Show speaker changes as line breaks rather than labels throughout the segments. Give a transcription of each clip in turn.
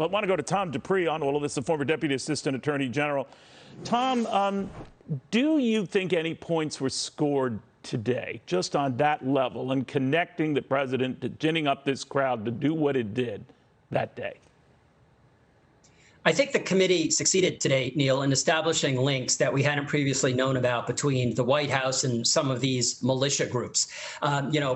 I want to go to Tom Dupree on all of this, the former Deputy Assistant Attorney General. Tom, do you think any points were scored today, just on that level, and connecting the president to ginning up this crowd to do what it did that day?
I think the committee succeeded today, Neil, in establishing links that we hadn't previously known about between the White House and some of these militia groups.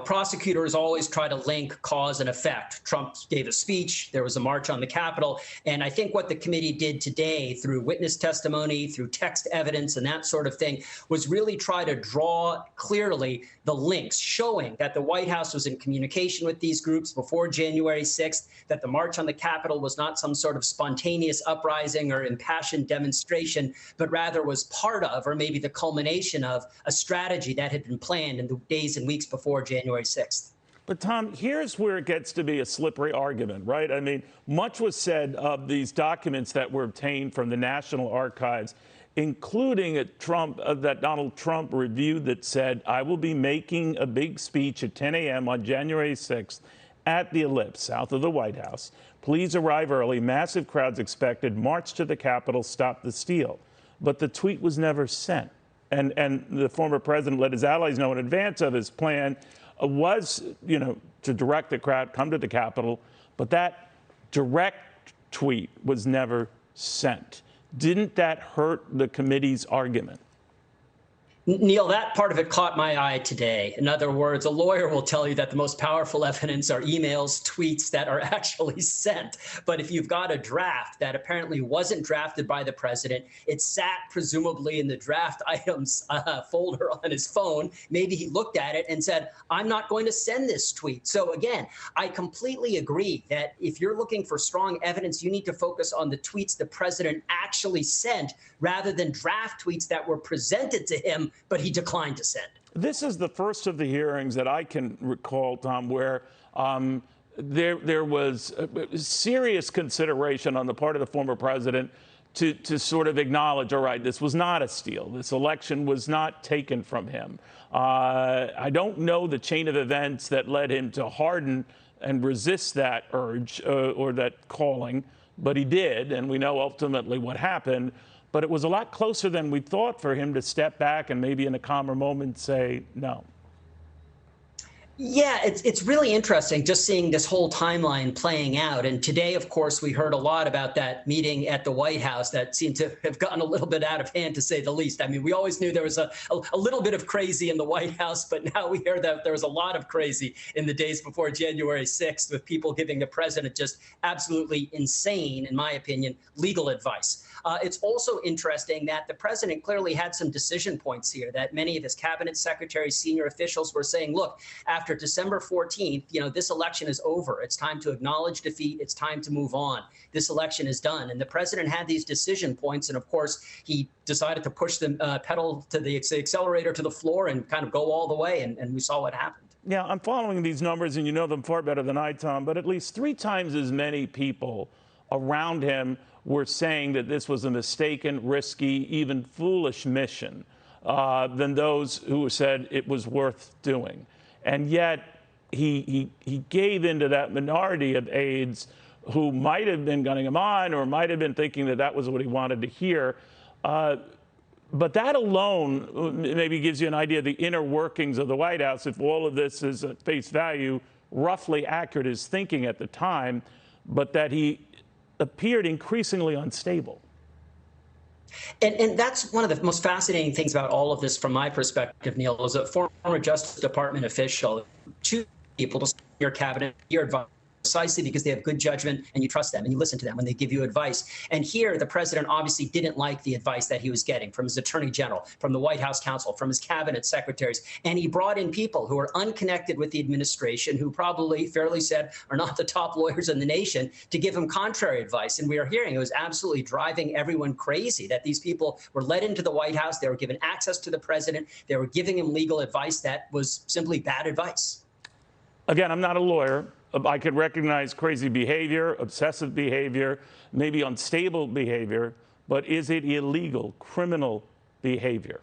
Prosecutors always try to link cause and effect. Trump gave a speech, there was a march on the Capitol, and I think what the committee did today through witness testimony, through text evidence and that sort of thing, was really try to draw clearly the links, showing that the White House was in communication with these groups before January 6th, that the march on the Capitol was not some sort of spontaneous uprising or impassioned demonstration, but rather was part of, or maybe the culmination of, a strategy that had been planned in the days and weeks before January 6th.
But Tom, here's where it gets to be a slippery argument, right? I mean, much was said of these documents that were obtained from the National Archives, including that Donald Trump reviewed that said, I will be making a big speech at 10 a.m. on January 6th at the Ellipse, south of the White House. Please arrive early. Massive crowds expected. March to the Capitol. Stop the steal. But the tweet was never sent. And the former president let his allies know in advance of his plan was, to direct the crowd, come to the Capitol. But that direct tweet was never sent. Didn't that hurt the committee's argument?
Neil, that part of it caught my eye today. In other words, a lawyer will tell you that the most powerful evidence are emails, tweets that are actually sent. But if you've got a draft that apparently wasn't drafted by the president, it sat presumably in the draft items folder on his phone. Maybe he looked at it and said, I'm not going to send this tweet. So again, I completely agree that if you're looking for strong evidence, you need to focus on the tweets the president actually sent rather than draft tweets that were presented to him but he declined to send.
This is the first of the hearings that I can recall, Tom, where there was serious consideration on the part of the former president to sort of acknowledge, all right, this was not a steal. This election was not taken from him. I don't know the chain of events that led him to harden and resist that urge or that calling, but he did, and we know ultimately what happened. But it was a lot closer than we thought for him to step back and maybe in a calmer moment say no.
Yeah, it's really interesting just seeing this whole timeline playing out. And today, of course, we heard a lot about that meeting at the White House that seemed to have gotten a little bit out of hand, to say the least. I mean, we always knew there was a little bit of crazy in the White House, but now we hear that there was a lot of crazy in the days before January 6th, with people giving the president just absolutely insane, in my opinion, legal advice. It's also interesting that the president clearly had some decision points here, that many of his cabinet secretaries, senior officials were saying, look, after December 14th, this election is over. It's time to acknowledge defeat. It's time to move on. This election is done. And the president had these decision points. And of course, he decided to push the pedal to the accelerator to the floor and kind of go all the way. And we saw what happened.
Yeah, I'm following these numbers, and you know them far better than I, Tom, but at least 3 times as many people around him were saying that this was a mistaken, risky, even foolish mission than those who said it was worth doing. And yet he gave into that minority of aides who might have been gunning him on or might have been thinking that that was what he wanted to hear. But that alone maybe gives you an idea of the inner workings of the White House, if all of this is at face value roughly accurate his thinking at the time, but that he appeared increasingly unstable.
And that's one of the most fascinating things about all of this from my perspective, Neil, as a former Justice Department official. 2 people to your cabinet, your advice, precisely because they have good judgment and you trust them and you listen to them when they give you advice. And here, the president obviously didn't like the advice that he was getting from his attorney general, from the White House counsel, from his cabinet secretaries. And he brought in people who are unconnected with the administration, who probably fairly said are not the top lawyers in the nation, to give him contrary advice. And we are hearing it was absolutely driving everyone crazy that these people were led into the White House. They were given access to the president. They were giving him legal advice that was simply bad advice.
Again, I'm not a lawyer. I could recognize crazy behavior, obsessive behavior, maybe unstable behavior, but is it illegal, criminal behavior?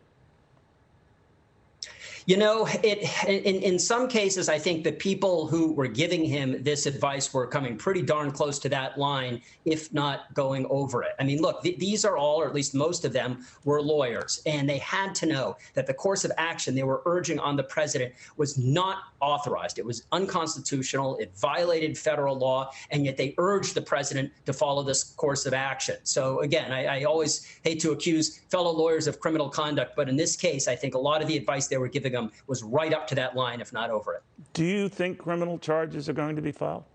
You know, in some cases, I think the people who were giving him this advice were coming pretty darn close to that line, if not going over it. I mean, look, these are all, or at least most of them, were lawyers, and they had to know that the course of action they were urging on the president was not authorized. It was unconstitutional. It violated federal law, and yet they urged the president to follow this course of action. So again, I always hate to accuse fellow lawyers of criminal conduct, but in this case, I think a lot of the advice they were giving them was right up to that line, if not over it.
Do you think criminal charges are going to be filed?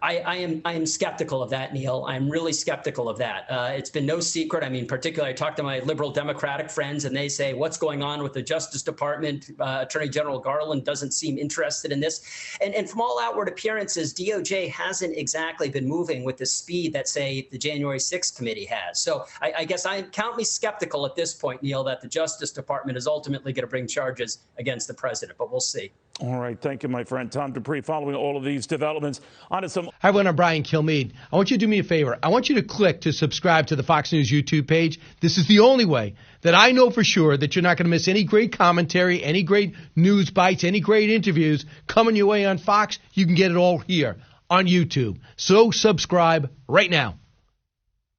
I am skeptical of that, Neil. I'm really skeptical of that. It's been no secret. I mean, particularly, I talk to my liberal Democratic friends, and they say, what's going on with the Justice Department? Attorney General Garland doesn't seem interested in this. And from all outward appearances, DOJ hasn't exactly been moving with the speed that, say, the January 6th committee has. So I guess count me skeptical at this point, Neil, that the Justice Department is ultimately going to bring charges against the president, but we'll see.
All right. Thank you, my friend. Tom Dupree, following all of these developments. On to some.
Hi, everyone. I'm Brian Kilmeade. I want you to do me a favor. I want you to click to subscribe to the Fox News YouTube page. This is the only way that I know for sure that you're not going to miss any great commentary, any great news bites, any great interviews coming your way on Fox. You can get it all here on YouTube. So subscribe right now.